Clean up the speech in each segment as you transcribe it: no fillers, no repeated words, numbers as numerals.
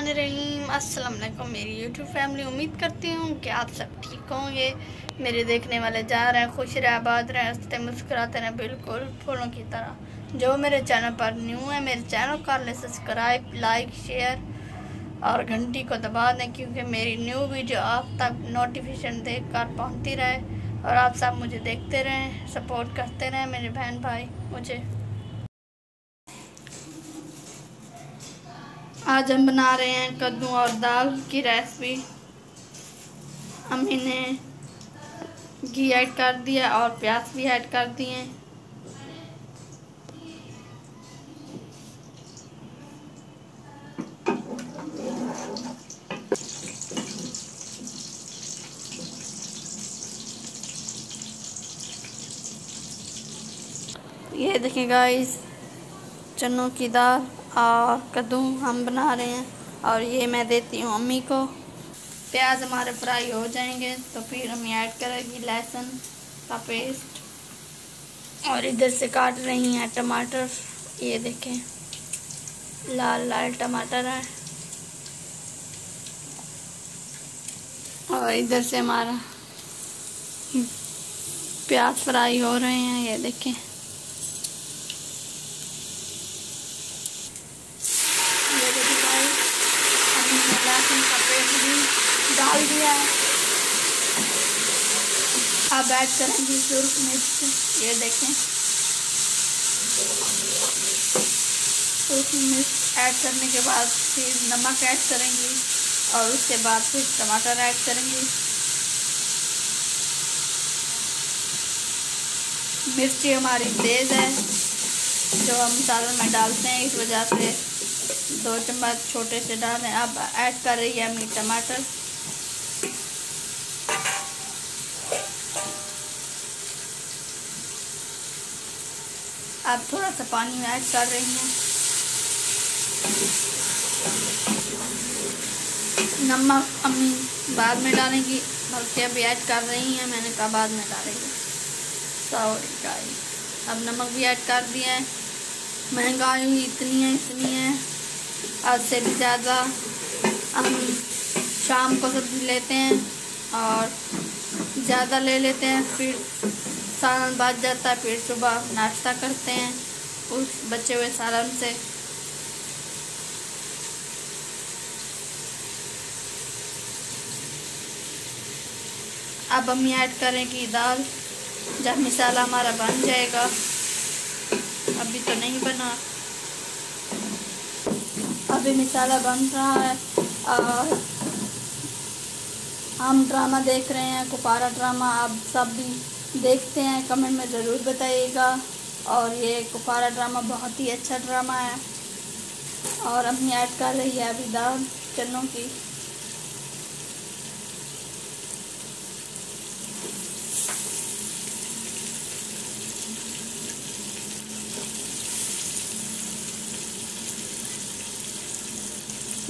बिस्मिल्लाहिर्रहमानिर्रहीम। अस्सलाम वालेकुम मेरी यूट्यूब फैमिली। उम्मीद करती हूँ कि आप सब ठीक होंगे। मेरे देखने वाले जा रहे हैं, खुश रहे, आबाद रहे, हंसते मुस्कुराते रहें, बिल्कुल फूलों की तरह। जो मेरे चैनल पर न्यू है, मेरे चैनल को कर ले सब्सक्राइब, लाइक, शेयर और घंटी को दबा दें, क्योंकि मेरी न्यू वीडियो आप तक नोटिफिकेशन देख कर पहुँचती रहे और आप सब मुझे देखते रहें, सपोर्ट करते रहें मेरे बहन भाई मुझे। आज हम बना रहे हैं कद्दू और दाल की रेसिपी। अम्मी ने घी ऐड कर दिया और प्याज भी ऐड कर दिए। ये देखिए गाइस, चनों की दाल और कद्दू हम बना रहे हैं और ये मैं देती हूँ अम्मी को। प्याज हमारे फ्राई हो जाएंगे तो फिर हम ऐड करेंगे लहसुन का पेस्ट। और इधर से काट रही हैं टमाटर, ये देखें लाल लाल टमाटर है। और इधर से हमारा प्याज फ्राई हो रहे हैं, ये देखें। ये देखिए भाई, हमने लहसुन का पेस्ट भी डाल दिया है। अब ऐड करेंगे सुर्ख मिर्च, ये देखें सुर्ख मिर्च ऐड करने के बाद फिर नमक ऐड करेंगे और उसके बाद फिर टमाटर ऐड करेंगे। मिर्ची हमारी तेज़ है जो हम मसाले में डालते हैं, इस वजह से 2 चम्मच छोटे से डालें। अब ऐड कर रही है अम्मी टमाटर। अब थोड़ा सा पानी ऐड कर रही हैं। नमक अम्मी बाद में डालेंगी, बल्कि अभी ऐड कर रही हैं, मैंने कहा बाद में डालेंगे, सॉरी गाइस। अब नमक भी ऐड कर दिया है। महंगाई इतनी है, आज से भी ज़्यादा। हम शाम को सब्ज़ी लेते हैं और ज़्यादा ले लेते हैं, फिर सालन बच जाता है, फिर सुबह नाश्ता करते हैं उस बचे हुए सालन से। अब हम ऐड करेंगे दाल जब मसाला हमारा बन जाएगा। अभी तो नहीं बना, अभी मसाला बन रहा है। और हम ड्रामा देख रहे हैं, कुपारा ड्रामा। आप सब भी देखते हैं, कमेंट में ज़रूर बताइएगा। और ये कुपारा ड्रामा बहुत ही अच्छा ड्रामा है। और अम्मी ऐड कर रही है अभी दाल चनों की।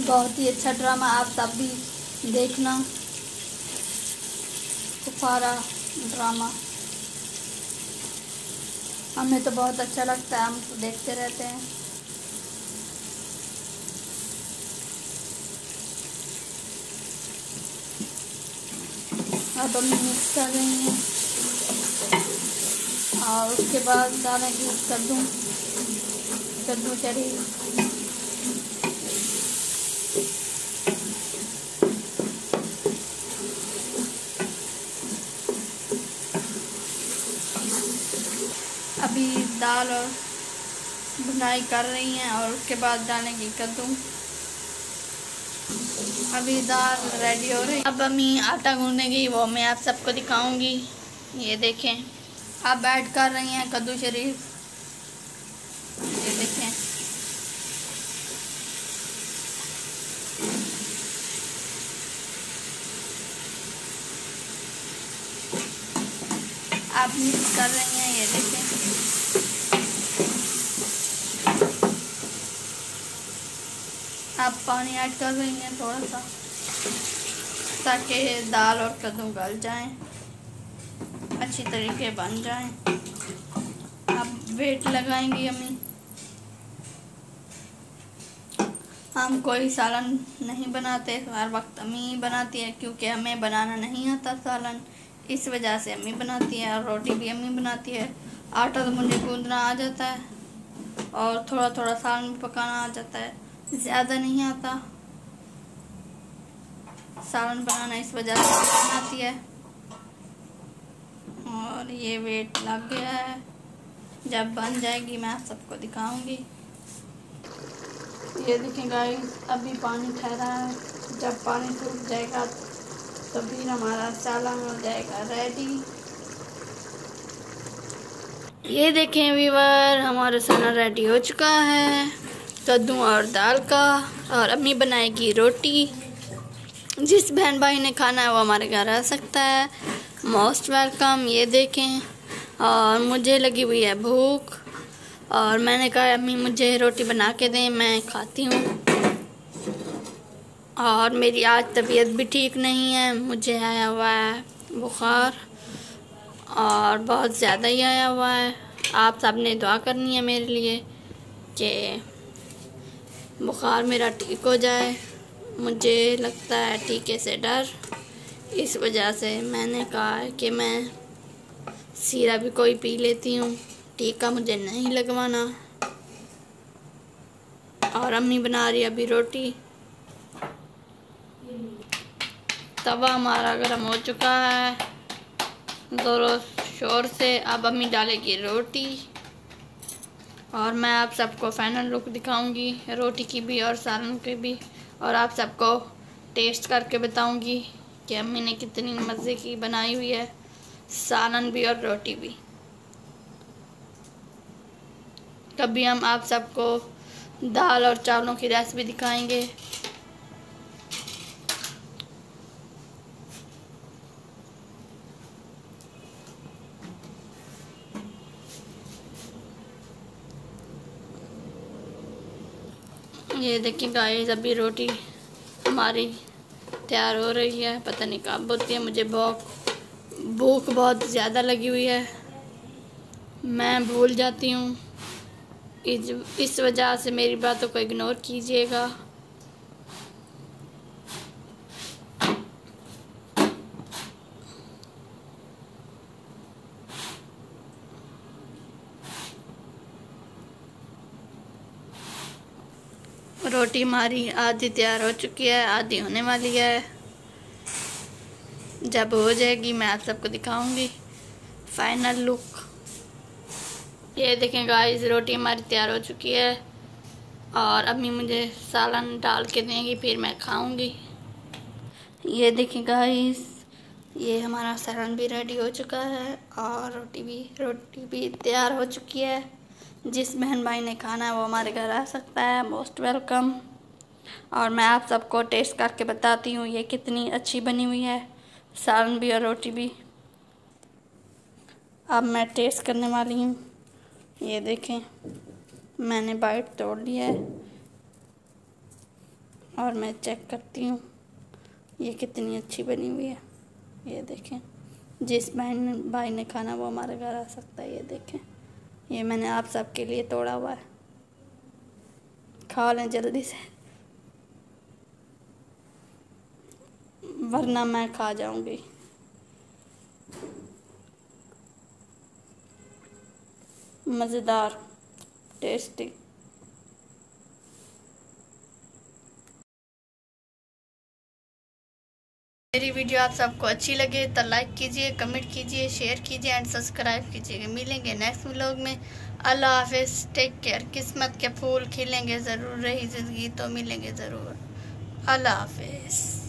बहुत ही अच्छा ड्रामा, आप सब भी देखना कुपारा ड्रामा। हमें तो बहुत अच्छा लगता है, हम तो देखते रहते हैं। अब हम मिक्स कर रही हैं और उसके बाद डालेंगे कद्दू चरी। अभी दाल और भुनाई कर रही हैं और उसके बाद डालेंगे कद्दू। अभी दाल रेडी हो रही है। अब अम्मी आटा गूंदेंगी, वो मैं आप सबको दिखाऊंगी। ये देखें, अब ऐड कर रही हैं कद्दू शरीफ, ये देखें। आप मिक्स कर रही हैं, ये देखें। आप पानी ऐड कर रही हैं थोड़ा सा, ताकि दाल और कद्दू गल जाएं, अच्छी तरीके बन जाएं। अब वेट लगाएंगी अम्मी। हम कोई सालन नहीं बनाते, हर वक्त अम्मी बनाती है, क्योंकि हमें बनाना नहीं आता सालन, इस वजह से अम्मी बनाती है। और रोटी भी अम्मी बनाती है। आटा तो मुझे गूंदना आ जाता है और थोड़ा थोड़ा सालन भी पकाना आ जाता है, ज़्यादा नहीं आता सालन बनाना, इस वजह से बनाती है। और ये वेट लग गया है, जब बन जाएगी मैं आप सबको दिखाऊंगी। ये देखें गाइस, अभी पानी ठहरा है, जब पानी सूख जाएगा तो फिर हमारा सालन हो जाएगा रेडी। ये देखें व्यूअर, हमारा सालन रेडी हो चुका है, कद्दू और दाल का। और अम्मी बनाएगी रोटी। जिस बहन भाई ने खाना है वो हमारे घर आ सकता है, मोस्ट वेलकम। ये देखें, और मुझे लगी हुई है भूख और मैंने कहा अम्मी मुझे रोटी बना के दें, मैं खाती हूँ। और मेरी आज तबीयत भी ठीक नहीं है, मुझे आया हुआ है बुखार और बहुत ज़्यादा ही आया हुआ है। आप सब ने दुआ करनी है मेरे लिए कि बुखार मेरा ठीक हो जाए। मुझे लगता है टीके से डर, इस वजह से मैंने कहा है कि मैं सीरा भी कोई पी लेती हूँ, टीका मुझे नहीं लगवाना। और अम्मी बना रही है अभी रोटी। तवा हमारा गर्म हो चुका है ज़ोरों शोर से। अब अम्मी डालेगी रोटी और मैं आप सबको फाइनल लुक दिखाऊंगी, रोटी की भी और सालन की भी, और आप सबको टेस्ट करके बताऊंगी कि अम्मी ने कितनी मज़े की बनाई हुई है, सालन भी और रोटी भी। कभी हम आप सबको दाल और चावलों की रेसिपी दिखाएंगे। ये देखिए गाइस, अभी रोटी हमारी तैयार हो रही है, पता नहीं कब होती है। मुझे भूख बहुत ज़्यादा लगी हुई है, मैं भूल जाती हूँ, इस वजह से मेरी बातों को इग्नोर कीजिएगा। रोटी हमारी आधी तैयार हो चुकी है, आधी होने वाली है। जब हो जाएगी मैं आप सबको दिखाऊंगी फाइनल लुक। ये देखें गाइस, रोटी हमारी तैयार हो चुकी है और अम्मी मुझे सालन डाल के देंगी, फिर मैं खाऊंगी। ये देखें गाइस, ये हमारा सालन भी रेडी हो चुका है और रोटी भी तैयार हो चुकी है। जिस बहन भाई ने खाना है वो हमारे घर आ सकता है, मोस्ट वेलकम। और मैं आप सबको टेस्ट करके बताती हूँ ये कितनी अच्छी बनी हुई है, सालन भी और रोटी भी। अब मैं टेस्ट करने वाली हूँ। ये देखें, मैंने बाइट तोड़ लिया है और मैं चेक करती हूँ ये कितनी अच्छी बनी हुई है। ये देखें, जिस बहन भाई ने खाना वो हमारे घर आ सकता है। ये देखें, ये मैंने आप सबके लिए तोड़ा हुआ है, खा लें जल्दी से वरना मैं खा जाऊंगी। मज़ेदार, टेस्टी। मेरी वीडियो आप सबको अच्छी लगे तो लाइक कीजिए, कमेंट कीजिए, शेयर कीजिए एंड सब्सक्राइब कीजिएगा। मिलेंगे नेक्स्ट व्लॉग में। अल्लाह हाफिज़, टेक केयर। किस्मत के फूल खिलेंगे ज़रूर, रही ज़िंदगी तो मिलेंगे ज़रूर। अल्लाह हाफिज़।